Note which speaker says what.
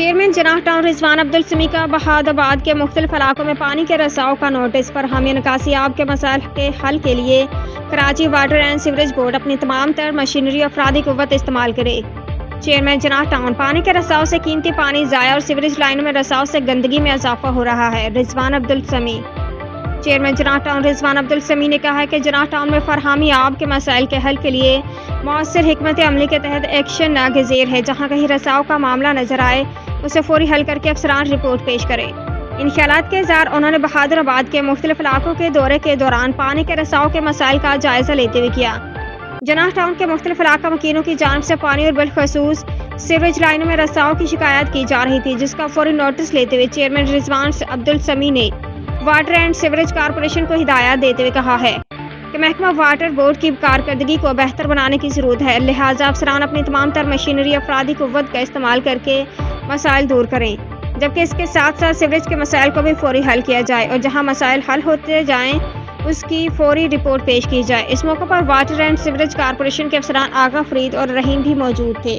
Speaker 1: Chairman جناح town رضوان عبدالسمیع کا بہادرآباد کے مختلف علاقوں میں پانی کے رساؤ کا نوٹس پر ہمیں نکاسی آب کے مسائل کے حل کے لیے Karachi water and sewerage board اپنی تمام تر مشینری اور افرادی قوت استعمال کرے۔ چیئرمین جناح ٹاؤن پانی کے رساؤ سے قیمتی پانی ضائع اور سیوریج لائنوں میں رساؤ سے گندگی میں اضافہ ہو رہا ہے۔ رضوان عبدالسمیع چیئرمین جناح ٹاؤن رضوان عبدالسمیع نے کہا ہے کہ جناح ٹاؤن میں فراہمی آب کے مسائل کے حل کے لیے مؤثر حکمت عملی کے تحت ایکشن ناگزیر ہے۔ جہاں کہیں رساؤ کا معاملہ نظر آئے اسے فوری حل کر کے افسران رپورٹ پیش کریں۔ ان خیالات کے اظہار انہوں نے بہادرآباد کے مختلف علاقوں کے دورے کے دوران پانی کے رساؤ کے مسائل کا جائزہ لیتے ہوئے کیا۔ جناح ٹاؤن کے مختلف علاقہ مکینوں کی جانب سے پانی اور بالخصوص سیوریج لائنوں میں رساؤ کی شکایات کی جا رہی تھی، جس کا فوری نوٹس لیتے ہوئے چیئرمین رضوان عبدالسمیع نے واٹر اینڈ سیوریج کارپوریشن کو ہدایات دیتے ہوئے کہا ہے کہ محکمہ واٹر بورڈ کی کارکردگی کو بہتر بنانے کی ضرورت ہے، لہٰذا افسران اپنی تمام تر مشینری افرادی قوت کا استعمال کر کے مسائل دور کریں، جبکہ اس کے ساتھ ساتھ سیوریج کے مسائل کو بھی فوری حل کیا جائے اور جہاں مسائل حل ہوتے جائیں اس کی فوری رپورٹ پیش کی جائے۔ اس موقع پر واٹر اینڈ سیوریج کارپوریشن کے افسران آغا فرید اور رحیم بھی موجود تھے۔